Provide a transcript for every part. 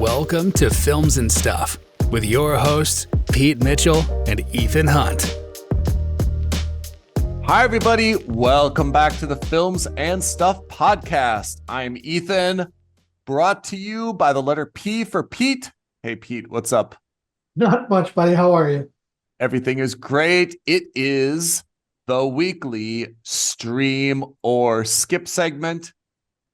Welcome to Films and Stuff with your hosts, Pete Mitchell and Ethan Hunt. Hi, everybody. Welcome back to the Films and Stuff podcast. I'm Ethan, brought to you by the letter P for Pete. Hey, Pete, what's up? Not much, buddy. How are you? Everything is great. It is the weekly stream or skip segment.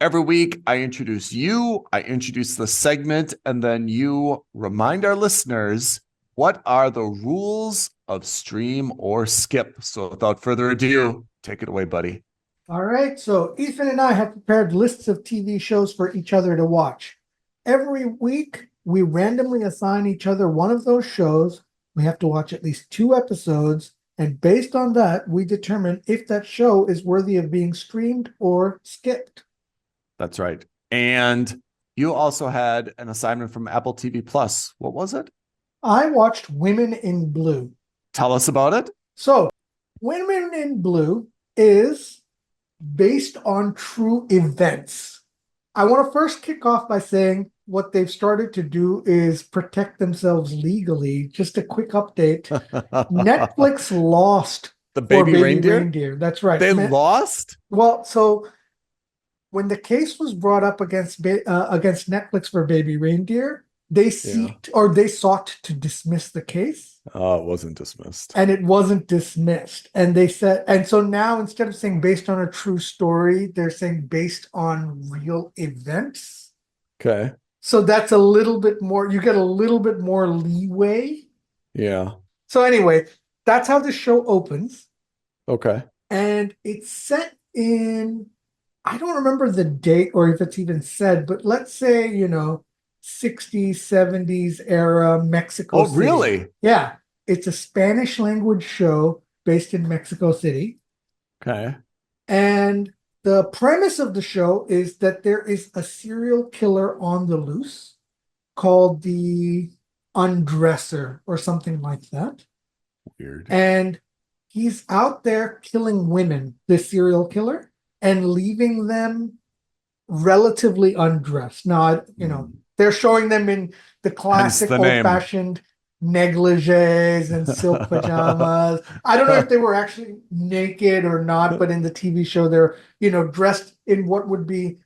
Every week, I introduce you, I introduce the segment, and then you remind our listeners what are the rules of stream or skip. So without further ado, take it away, buddy. All right. So Ethan and I have prepared lists of TV shows for each other to watch. Every week, we randomly assign each other one of those shows. We have to watch at least 2 episodes. And based on that, we determine if that show is worthy of being streamed or skipped. That's right. And you also had an assignment from Apple TV Plus. What was it? I watched Women in Blue. Tell us about it. So, Women in Blue is based on true events. I want to first kick off by saying what they've started to do is protect themselves legally. Just a quick update. Netflix lost The baby reindeer? reindeer. That's right. They lost? Well, so when the case was brought up against Netflix for Baby Reindeer, they sought to dismiss the case. Oh, it wasn't dismissed. And it wasn't dismissed. And they said, and so now instead of saying based on a true story, they're saying based on real events. Okay. So that's a little bit more, you get a little bit more leeway. Yeah. So anyway, that's how the show opens. Okay. And it's set in, I don't remember the date or if it's even said, but let's say, 60s, 70s era Mexico City. Really? Yeah. It's a Spanish language show based in Mexico City. Okay. And the premise of the show is that there is a serial killer on the loose called the Undresser or something like that. Weird. And he's out there killing women, the serial killer, and leaving them relatively undressed. Now, they're showing them in the classic old-fashioned negligees and silk pajamas. I don't know if they were actually naked or not, but in the TV show, they're, dressed in what would be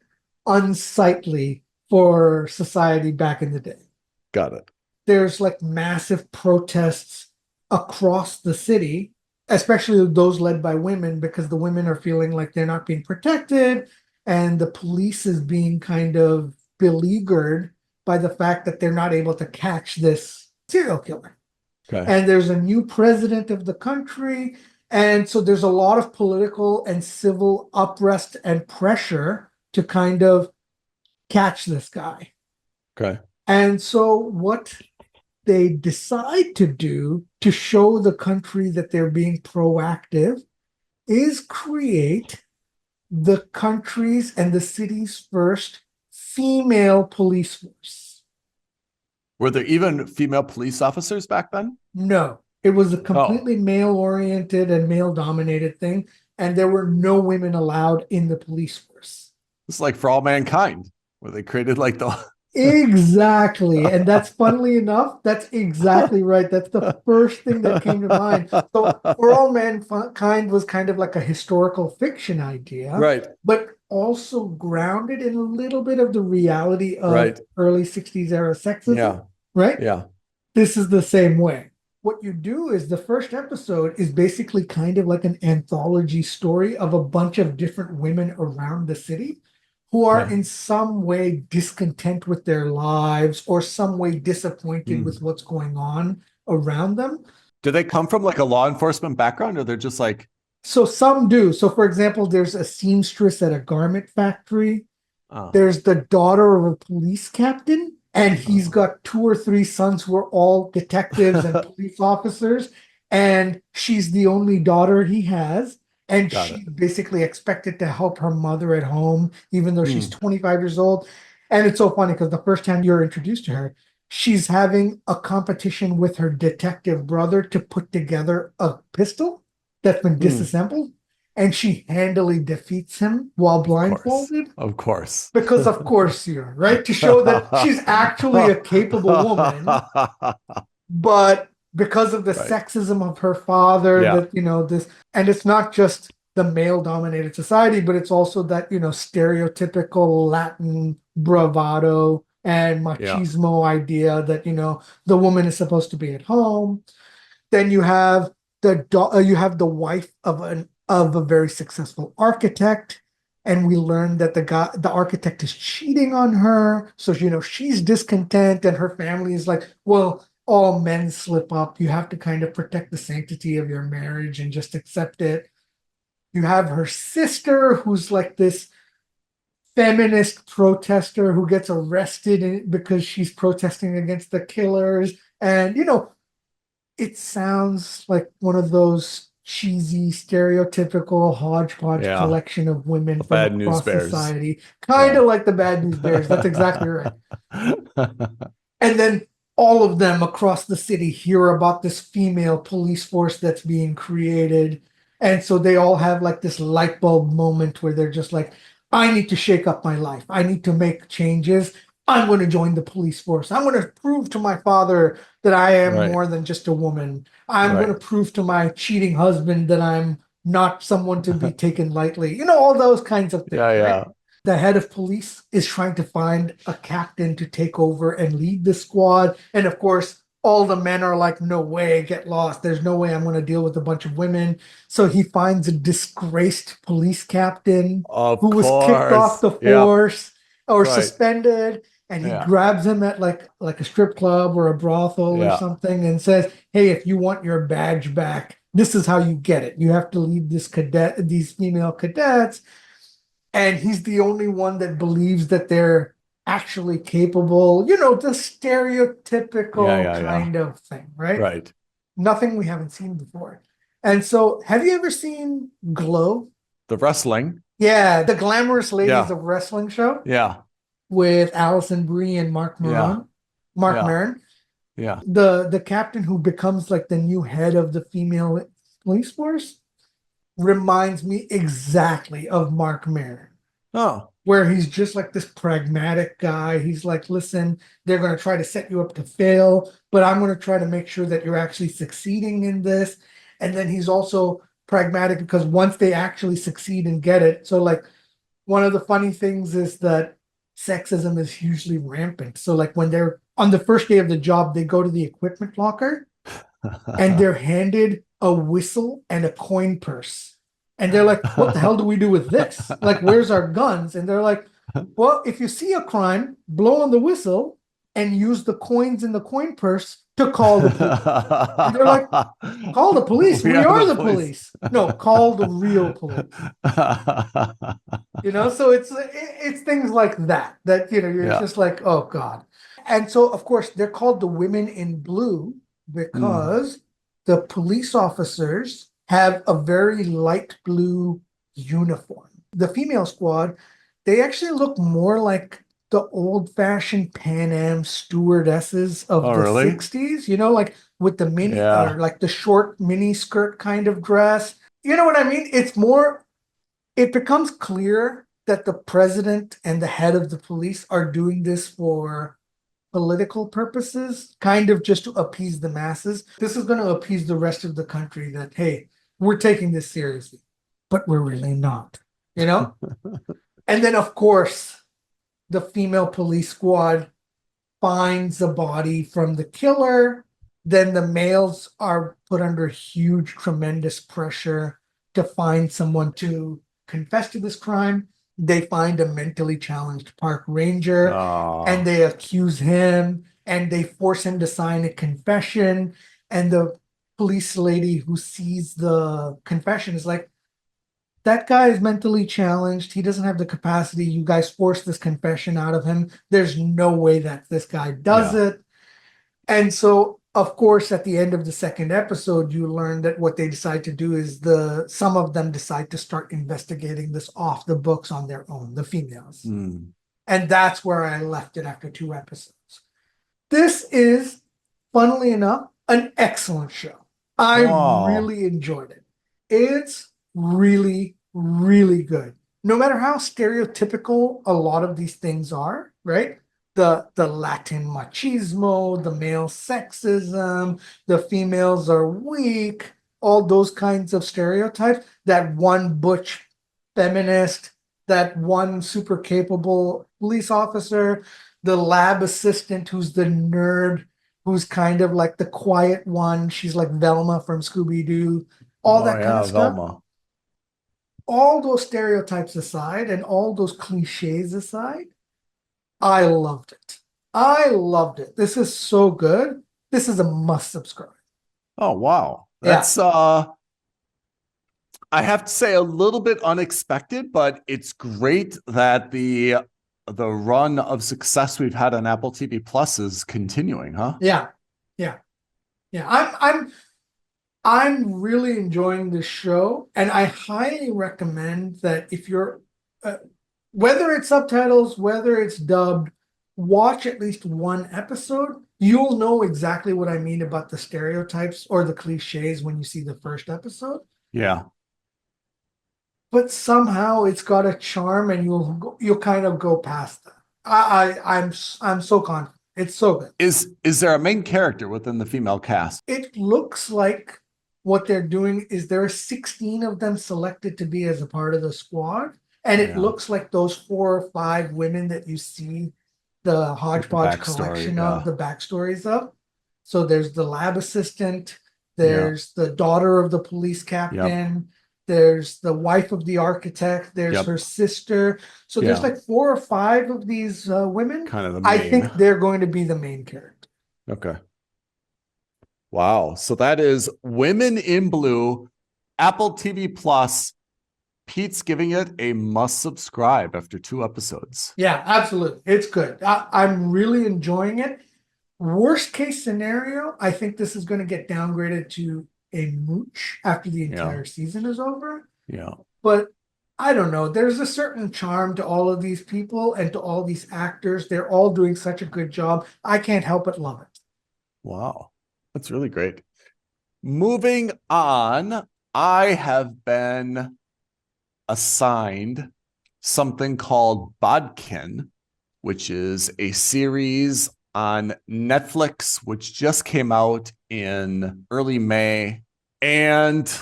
unsightly for society back in the day. Got it. There's like massive protests across the city, especially those led by women, because the women are feeling like they're not being protected and the police is being kind of beleaguered by the fact that they're not able to catch this serial killer. Okay. And there's a new president of the country. And so there's a lot of political and civil unrest and pressure to kind of catch this guy. Okay. And so what they decide to do to show the country that they're being proactive is create the country's and the city's first female police force. Were there even female police officers back then? No, it was a completely male-oriented and male-dominated thing, and there were no women allowed in the police force. It's like For All Mankind, where they created like the... Exactly. And that's funnily enough, that's exactly right. That's the first thing that came to mind. So For All Mankind was kind of like a historical fiction idea. Right. But also grounded in a little bit of the reality of early 60s era sexism. Yeah. Right? Yeah. This is the same way. What you do is the first episode is basically kind of like an anthology story of a bunch of different women around the city who are in some way discontent with their lives or some way disappointed with what's going on around them. Do they come from like a law enforcement background, or they're just like... So some do. So for example, there's a seamstress at a garment factory. There's the daughter of a police captain, and he's got 2 or 3 sons who are all detectives and police officers. And she's the only daughter he has. And she's basically expected to help her mother at home, even though she's 25 years old. And it's so funny because the first time you're introduced to her, she's having a competition with her detective brother to put together a pistol that's been disassembled. and she handily defeats him while blindfolded. Of course. Because of course you're right, to show that she's actually a capable woman, but because of the sexism of her father, that this, and it's not just the male dominated society, but it's also that stereotypical Latin bravado and machismo idea that the woman is supposed to be at home. Then you have the wife of a very successful architect, and we learn that the architect is cheating on her. So she's discontent, and her family is like, well, all men slip up. You have to kind of protect the sanctity of your marriage and just accept it. You have her sister, who's like this feminist protester who gets arrested because she's protesting against the killers. And it sounds like one of those cheesy, stereotypical hodgepodge collection of women from across society, kind of like the Bad News Bears. That's exactly right. And then all of them across the city hear about this female police force that's being created. And so they all have like this light bulb moment where they're just like, I need to shake up my life. I need to make changes. I'm going to join the police force. I'm going to prove to my father that I am more than just a woman. I'm going to prove to my cheating husband that I'm not someone to be taken lightly. All those kinds of things. Right? The head of police is trying to find a captain to take over and lead the squad. And of course, all the men are like, no way, get lost. There's no way I'm going to deal with a bunch of women. So he finds a disgraced police captain who was kicked off the force or suspended. And he grabs him at like a strip club or a brothel or something and says, hey, if you want your badge back, this is how you get it. You have to lead these female cadets. And he's the only one that believes that they're actually capable, the stereotypical kind of thing, right? Right. Nothing we haven't seen before. And so have you ever seen Glow? The wrestling. Yeah, the Glamorous Ladies of Wrestling show. Yeah. With Alison Brie and Mark Maron. Maron. Yeah. The captain who becomes like the new head of the female police force reminds me exactly of Mark Maron. Oh. Where he's just like this pragmatic guy. He's like, listen, they're going to try to set you up to fail, but I'm going to try to make sure that you're actually succeeding in this. And then he's also pragmatic because once they actually succeed and get it. So like one of the funny things is that sexism is hugely rampant. So like when they're on the first day of the job, they go to the equipment locker and they're handed a whistle and a coin purse. And they're like, what the hell do we do with this? Like, where's our guns? And they're like, well, if you see a crime, blow on the whistle and use the coins in the coin purse to call the police. And they're like, call the police. We are the police. No, call the real police. So it's things like that you're just like, oh God. And so, of course, they're called the Women in Blue because the police officers have a very light blue uniform. The female squad, they actually look more like the old-fashioned Pan Am stewardesses of the 60s, like with the mini or like the short mini skirt kind of dress. You know what I mean? It becomes clear that the president and the head of the police are doing this for political purposes, kind of just to appease the masses. This is going to appease the rest of the country that, hey, we're taking this seriously, but we're really not, And then, of course, the female police squad finds the body from the killer. Then the males are put under huge, tremendous pressure to find someone to confess to this crime. They find a mentally challenged park ranger and they accuse him and they force him to sign a confession. And the police lady who sees the confession is like, that guy is mentally challenged. He doesn't have the capacity. You guys forced this confession out of him. There's no way that this guy does it. And so, of course, at the end of the second episode, you learn that what they decide to do is some of them decide to start investigating this off the books on their own, the females. And that's where I left it after 2 episodes. This is, funnily enough, an excellent show. I really enjoyed it. It's really, really good. No matter how stereotypical a lot of these things are, right? The Latin machismo, the male sexism, the females are weak, all those kinds of stereotypes, that one butch feminist, that one super capable police officer, the lab assistant who's the nerd, who's kind of like the quiet one. She's like Velma from Scooby-Doo, all Oh that kind yeah, of stuff. Velma. All those stereotypes aside and all those cliches aside, I loved it. I loved it. This is so good. This is a must subscribe. Oh wow. Yeah. That's I have to say a little bit unexpected, but it's great that the run of success we've had on Apple TV Plus is continuing, huh? Yeah. Yeah. Yeah. I'm really enjoying this show, and I highly recommend that if you're whether it's subtitles, whether it's dubbed, watch at least one episode. You'll know exactly what I mean about the stereotypes or the cliches when you see the first episode. Yeah. But somehow it's got a charm, and you'll kind of go past that. I'm so confident. It's so good. Is there a main character within the female cast? It looks like what they're doing is there are 16 of them selected to be as a part of the squad. And it looks like those 4 or 5 women that you see the hodgepodge collection of, the backstories of. So there's the lab assistant, there's the daughter of the police captain, there's the wife of the architect, there's her sister. So there's like 4 or 5 of these women. Kind of the main. I think they're going to be the main character. Okay. Wow. So that is Women in Blue, Apple TV Plus. Pete's giving it a must subscribe after 2 episodes. Yeah, absolutely. It's good. I'm really enjoying it. Worst case scenario, I think this is going to get downgraded to a mooch after the entire season is over. Yeah. But I don't know. There's a certain charm to all of these people and to all these actors. They're all doing such a good job. I can't help but love it. Wow. That's really great. Moving on, I have been assigned something called Bodkin, which is a series on Netflix, which just came out in early May. And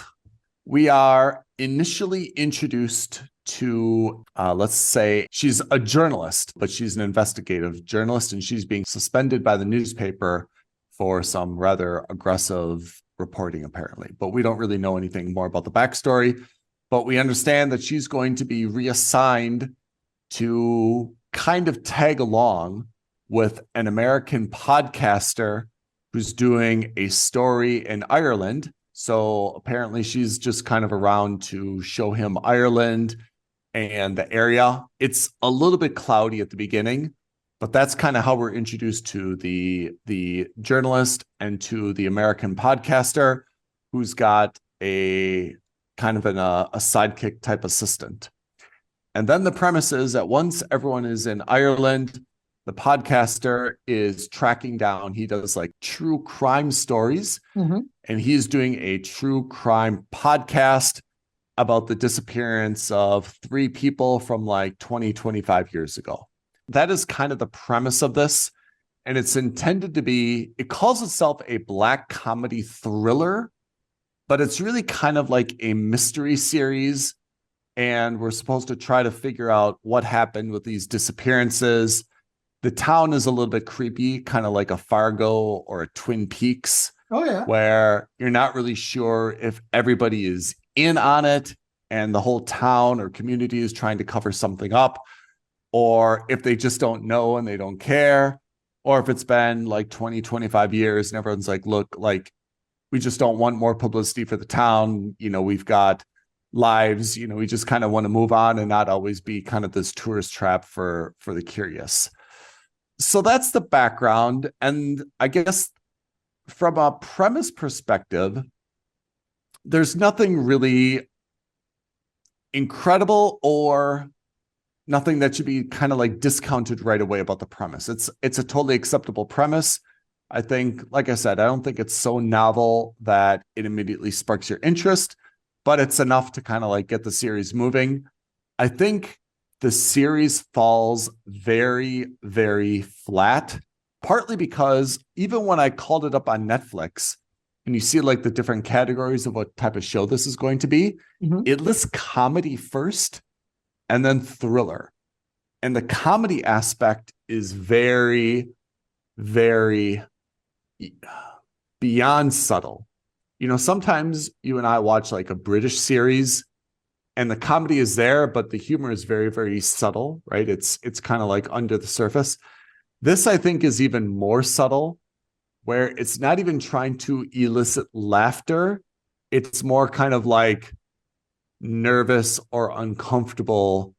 we are initially introduced to, let's say, she's a journalist, but she's an investigative journalist, and she's being suspended by the newspaper for some rather aggressive reporting, apparently. But we don't really know anything more about the backstory. But we understand that she's going to be reassigned to kind of tag along with an American podcaster who's doing a story in Ireland. So apparently she's just kind of around to show him Ireland and the area. It's a little bit cloudy at the beginning, but that's kind of how we're introduced to the journalist and to the American podcaster who's got a kind of a sidekick type assistant. And then the premise is that once everyone is in Ireland, the podcaster is tracking down, he does like true crime stories, and he's doing a true crime podcast about the disappearance of 3 people from like 25 years ago. That is kind of the premise of this. And it's intended to be, it calls itself a black comedy thriller, but it's really kind of like a mystery series. And we're supposed to try to figure out what happened with these disappearances. The town is a little bit creepy, kind of like a Fargo or a Twin Peaks. Oh, yeah. Where you're not really sure if everybody is in on it and the whole town or community is trying to cover something up, or if they just don't know and they don't care, or if it's been like 25 years and everyone's like, look, like, we just don't want more publicity for the town. You know, we've got lives, you know, we just kind of want to move on and not always be kind of this tourist trap for the curious. So that's the background. And I guess from a premise perspective, there's nothing really incredible or nothing that should be kind of like discounted right away about the premise. It's a totally acceptable premise. I think, like I said, I don't think it's so novel that it immediately sparks your interest, but it's enough to kind of like get the series moving. I think the series falls very, very flat, partly because even when I called it up on Netflix and you see like the different categories of what type of show this is going to be, it lists comedy first and then thriller. And the comedy aspect is very, very beyond subtle. You know, sometimes you and I watch like a British series and the comedy is there, but the humor is very, very subtle, right? It's kind of like under the surface. This, I think, is even more subtle, where it's not even trying to elicit laughter. It's more kind of like nervous or uncomfortable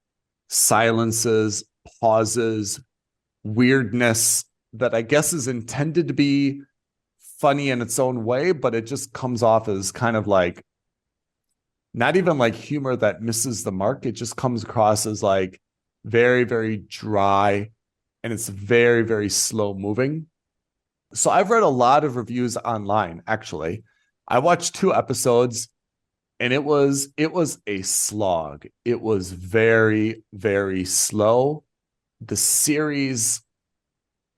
silences, pauses, weirdness that I guess is intended to be funny in its own way, but it just comes off as kind of like not even like humor that misses the mark. It just comes across as like very, very dry, and it's very, very slow moving. So I've read a lot of reviews online, actually. I watched 2 episodes and it was a slog. It was very, very slow. The series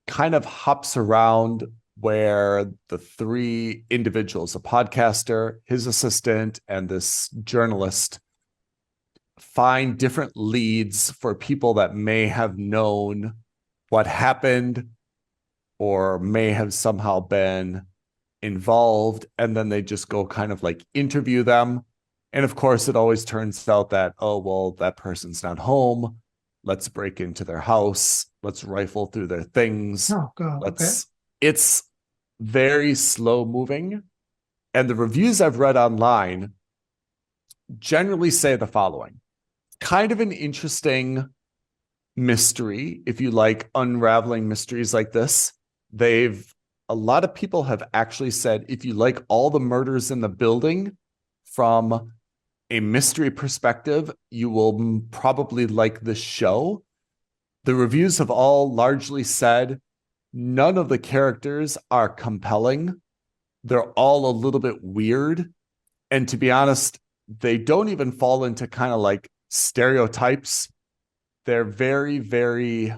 kind of hops around where the 3 individuals, a podcaster, his assistant, and this journalist, find different leads for people that may have known what happened or may have somehow been involved. And then they just go kind of like interview them. And of course, it always turns out that, oh, well, that person's not home. Let's break into their house. Let's rifle through their things. Oh, God. It's very slow moving. And the reviews I've read online generally say the following: kind of an interesting mystery. If you like unraveling mysteries like this, a lot of people have actually said, if you like all the murders in the building from a mystery perspective, you will probably like this show. The reviews have all largely said none of the characters are compelling. They're all a little bit weird. And to be honest, they don't even fall into kind of like stereotypes. They're very, very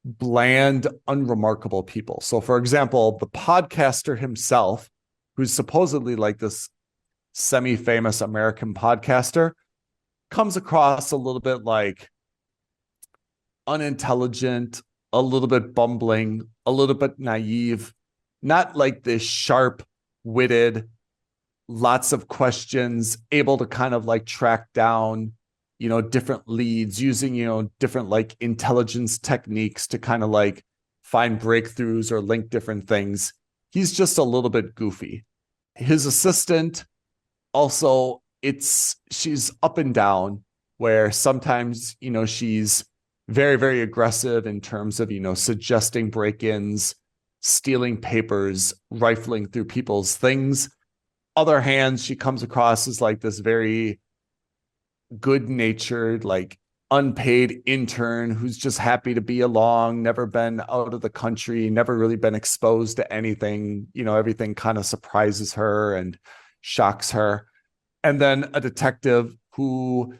bland, unremarkable people. So, for example, the podcaster himself, who's supposedly like this semi-famous American podcaster, comes across a little bit like unintelligent, a little bit bumbling, a little bit naive, not like this sharp-witted, lots of questions, able to kind of like track down, you know, different leads, using, you know, different like intelligence techniques to kind of like find breakthroughs or link different things. He's just a little bit goofy. His assistant also, she's up and down, where sometimes, you know, she's very, very aggressive in terms of, you know, suggesting break-ins, stealing papers, rifling through people's things. Other hands, she comes across as like this very good-natured, like unpaid intern who's just happy to be along, never been out of the country, never really been exposed to anything. You know, everything kind of surprises her and shocks her. And then a detective who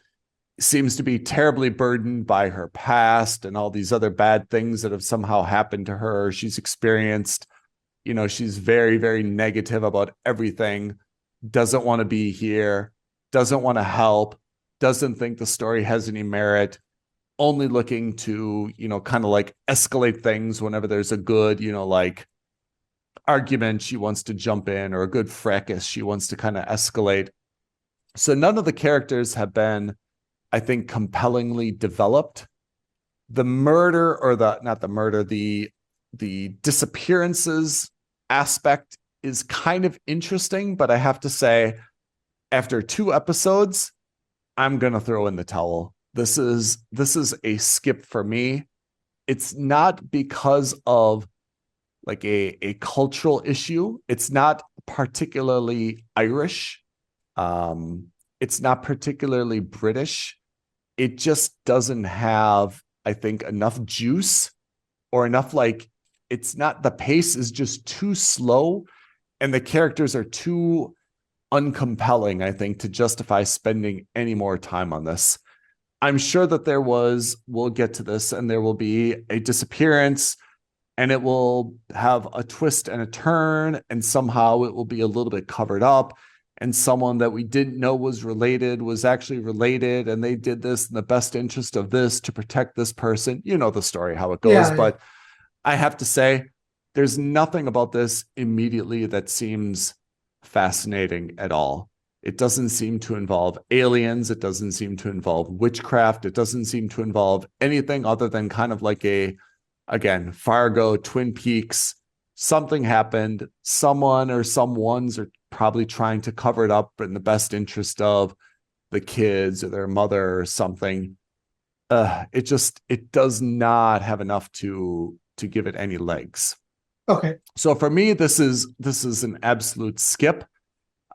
seems to be terribly burdened by her past and all these other bad things that have somehow happened to her. She's experienced, you know, she's very, very negative about everything, doesn't want to be here, doesn't want to help, doesn't think the story has any merit, only looking to, you know, kind of like escalate things whenever there's a good, you know, like argument she wants to jump in, or a good fracas she wants to kind of escalate. So none of the characters have been, I think, compellingly developed. The murder, or the disappearances aspect is kind of interesting, but I have to say, after 2 episodes, I'm going to throw in the towel. This is a skip for me. It's not because of like a cultural issue. It's not particularly Irish. It's not particularly British. It just doesn't have, I think, enough juice, or enough, like, it's not, the pace is just too slow and the characters are too uncompelling, I think, to justify spending any more time on this. I'm sure that we'll get to this, and there will be a disappearance, and it will have a twist and a turn, and somehow it will be a little bit covered up, and someone that we didn't know was related was actually related, and they did this in the best interest of this to protect this person. You know the story, how it goes. But I have to say, there's nothing about this immediately that seems fascinating at all. It doesn't seem to involve aliens. It doesn't seem to involve witchcraft. It doesn't seem to involve anything other than kind of like again, Fargo, Twin Peaks. Something happened. Someone or someones are probably trying to cover it up in the best interest of the kids or their mother or something. It does not have enough to give it any legs. Okay. So for me, this is an absolute skip.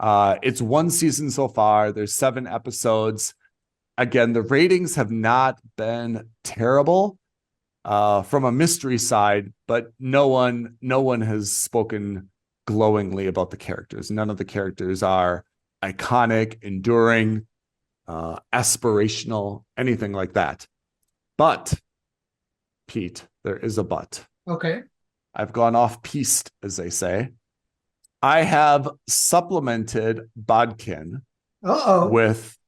It's one season so far. There's 7 episodes. Again, the ratings have not been terrible from a mystery side, but no one has spoken glowingly about the characters. None of the characters are iconic, enduring, aspirational, anything like that. But, Pete, there is a but. Okay. I've gone off piste, as they say. I have supplemented Bodkin with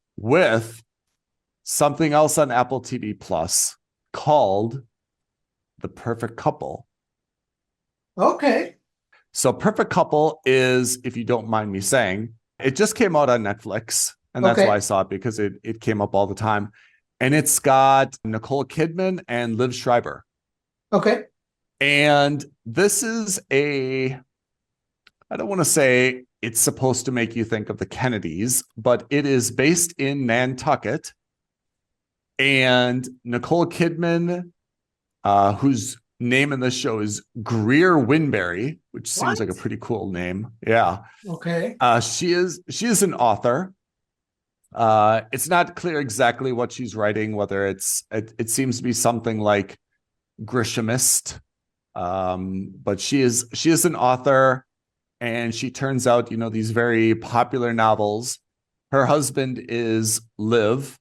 something else on Apple TV Plus called The Perfect Couple. Okay. So Perfect Couple is, if you don't mind me saying, it just came out on Netflix, and that's why I saw it, because it came up all the time. And it's got Nicole Kidman and Liv Schreiber. Okay. And this is I don't want to say it's supposed to make you think of the Kennedys, but it is based in Nantucket. And Nicole Kidman, whose name in this show is Greer Winberry, which seems like a pretty cool name. Yeah. Okay. She is an author. It's not clear exactly what she's writing, whether it seems to be something like Grishamist. But she is an author, and she turns out, these very popular novels. Her husband is Liv.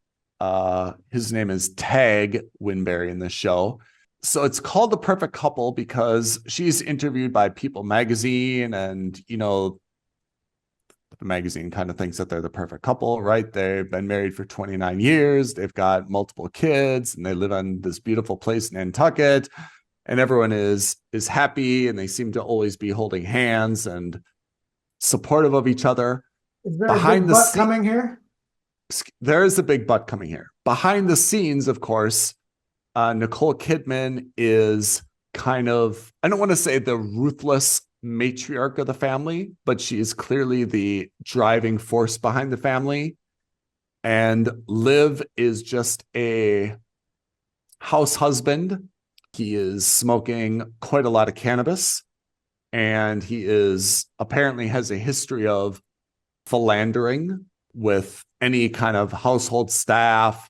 His name is Tag Winberry in this show. So it's called The Perfect Couple because she's interviewed by People magazine, and the magazine kind of thinks that they're the perfect couple, right? They've been married for 29 years. They've got multiple kids, and they live on this beautiful place in Nantucket, and everyone is happy, and they seem to always be holding hands and supportive of each other. Is there a big butt coming here? There is a big butt coming here. Behind the scenes, of course, Nicole Kidman is kind of, I don't want to say the ruthless matriarch of the family, but she is clearly the driving force behind the family. And Liv is just a house husband. He is smoking quite a lot of cannabis, and he apparently has a history of philandering with any kind of household staff,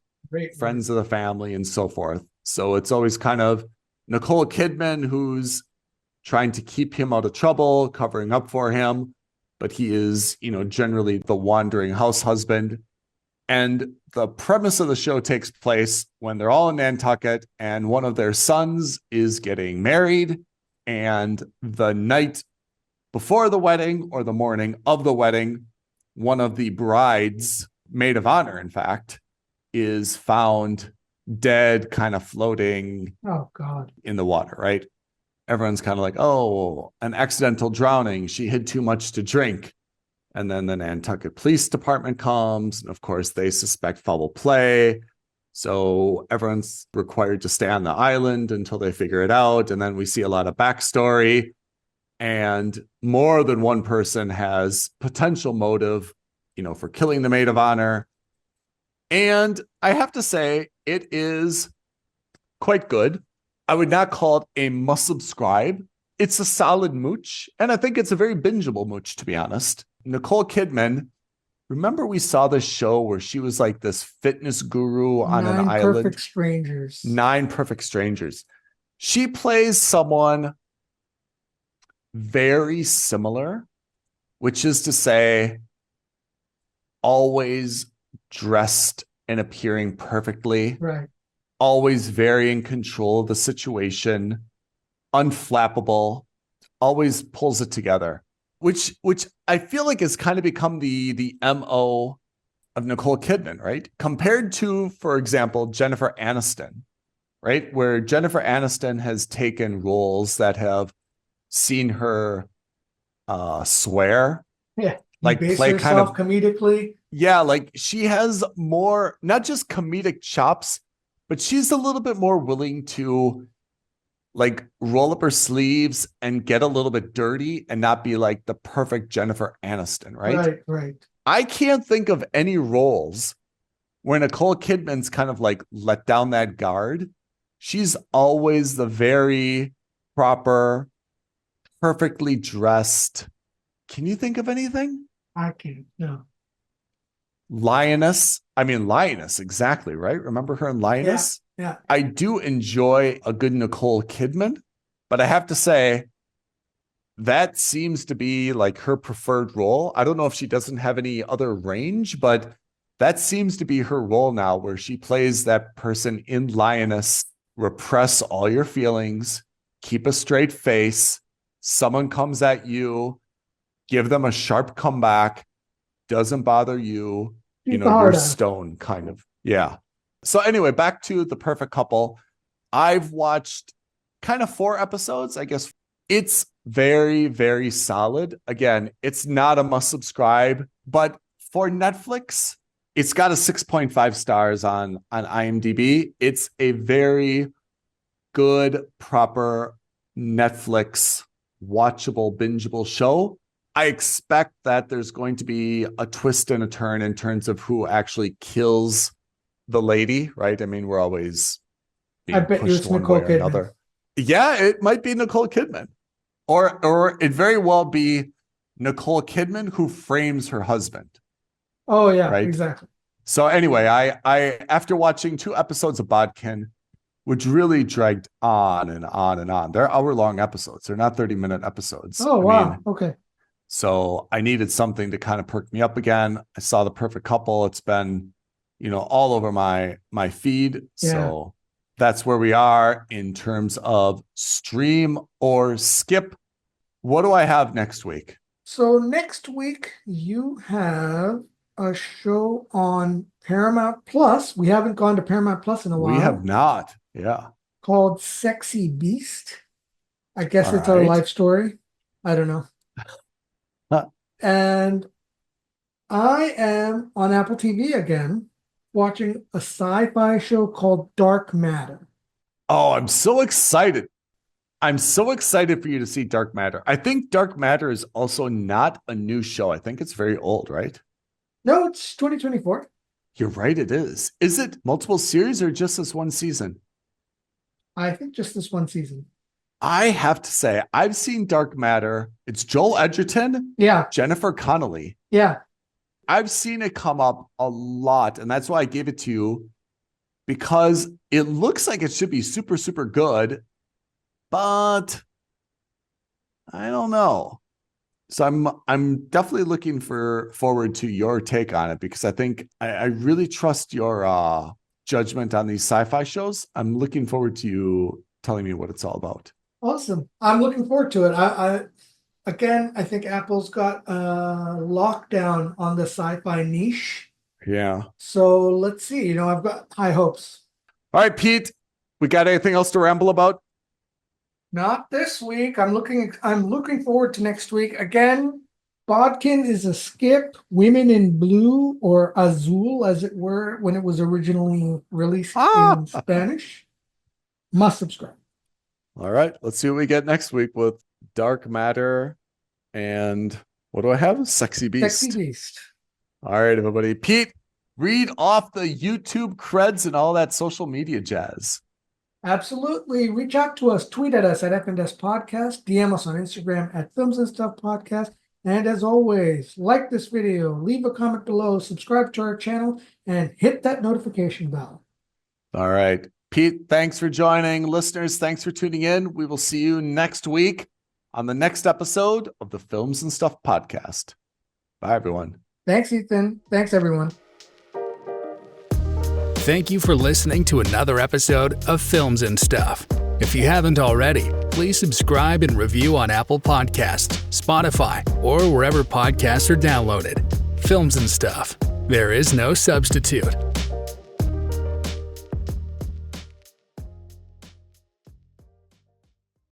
friends of the family, and so forth. So it's always kind of Nicole Kidman who's trying to keep him out of trouble, covering up for him, but he is, generally the wandering house husband. And the premise of the show takes place when they're all in Nantucket, and one of their sons is getting married, and the night before the wedding, or the morning of the wedding, one of the brides, maid of honor, in fact, is found dead, kind of floating in the water, right? Everyone's kind of like, oh, an accidental drowning. She had too much to drink. And then the Nantucket Police Department comes, and of course they suspect foul play. So everyone's required to stay on the island until they figure it out. And then we see a lot of backstory, and more than one person has potential motive, for killing the maid of honor. And I have to say, it is quite good. I would not call it a must subscribe. It's a solid mooch, and I think it's a very bingeable mooch, to be honest. Nicole Kidman, remember we saw this show where she was like this fitness guru on an island? 9 Perfect Strangers. 9 Perfect Strangers. She plays someone very similar, which is to say, always dressed and appearing perfectly, Right. always very in control of the situation, unflappable, always pulls it together, which I feel like has kind of become the MO of Nicole Kidman, right? Compared to, for example, Jennifer Aniston, right? Where Jennifer Aniston has taken roles that have seen her swear, Yeah. like Base play kind herself of, comedically. yeah, like she has more, not just comedic chops, but she's a little bit more willing to like roll up her sleeves and get a little bit dirty and not be like the perfect Jennifer Aniston, right? Right. I can't think of any roles where Nicole Kidman's kind of like let down that guard. She's always the very proper, perfectly dressed. Can you think of anything? I can't. No. Lioness. I mean, Lioness, exactly, right? Remember her in Lioness? Yeah. I do enjoy a good Nicole Kidman, but I have to say, that seems to be like her preferred role. I don't know if she doesn't have any other range, but that seems to be her role now, where she plays that person in Lioness, repress all your feelings, keep a straight face. Someone comes at you, give them a sharp comeback, doesn't bother you. Keep You're stone kind of. Yeah. So anyway, back to The Perfect Couple. I've watched kind of 4 episodes, I guess. It's very, very solid. Again, it's not a must subscribe, but for Netflix, it's got a 6.5 stars on IMDb. It's a very good, proper Netflix watchable, bingeable show. I expect that there's going to be a twist and a turn in terms of who actually kills the lady, right? I mean, we're always being pushed one way or another. Yeah, it might be Nicole Kidman. Or it very well be Nicole Kidman who frames her husband. Oh, yeah, right? Exactly. So anyway, I after watching 2 episodes of Bodkin, which really dragged on and on and on. They're hour-long episodes. They're not 30-minute episodes. Oh, wow. Okay. So I needed something to kind of perk me up again. I saw The Perfect Couple. It's been, all over my feed. Yeah. So that's where we are in terms of stream or skip. What do I have next week? So next week you have a show on Paramount Plus. We haven't gone to Paramount Plus in a while. We have not. Yeah. Called Sexy Beast. I guess All it's right. a life story. I don't know. And I am on Apple TV again, watching a sci-fi show called Dark Matter. Oh, I'm so excited. I'm so excited for you to see Dark Matter. I think Dark Matter is also not a new show. I think it's very old, right? No, it's 2024. You're right, it is. Is it multiple series or just this one season? I think just this one season. I have to say, I've seen Dark Matter. It's Joel Edgerton, Jennifer Connelly. Yeah. I've seen it come up a lot, and that's why I gave it to you, because it looks like it should be super, super good, but I don't know. So I'm definitely looking forward to your take on it, because I think I really trust your judgment on these sci-fi shows. I'm looking forward to you telling me what it's all about. Awesome. I'm looking forward to it. I think Apple's got a lockdown on the sci-fi niche. Yeah. So let's see. I've got high hopes. All right, Pete, we got anything else to ramble about? Not this week. I'm looking forward to next week. Again, Bodkin is a skip. Women in Blue, or Azul, as it were, when it was originally released in Spanish. Must subscribe. All right, let's see what we get next week with Dark Matter and what do I have? Sexy Beast. Sexy Beast. All right, everybody. Pete, read off the YouTube creds and all that social media jazz. Absolutely. Reach out to us. Tweet at us at FNS Podcast. DM us on Instagram at Films and Stuff Podcast. And as always, like this video, leave a comment below, subscribe to our channel, and hit that notification bell. All right. Pete, thanks for joining. Listeners, thanks for tuning in. We will see you next week on the next episode of the Films and Stuff Podcast. Bye, everyone. Thanks, Ethan. Thanks, everyone. Thank you for listening to another episode of Films and Stuff. If you haven't already, please subscribe and review on Apple Podcasts, Spotify, or wherever podcasts are downloaded. Films and Stuff. There is no substitute.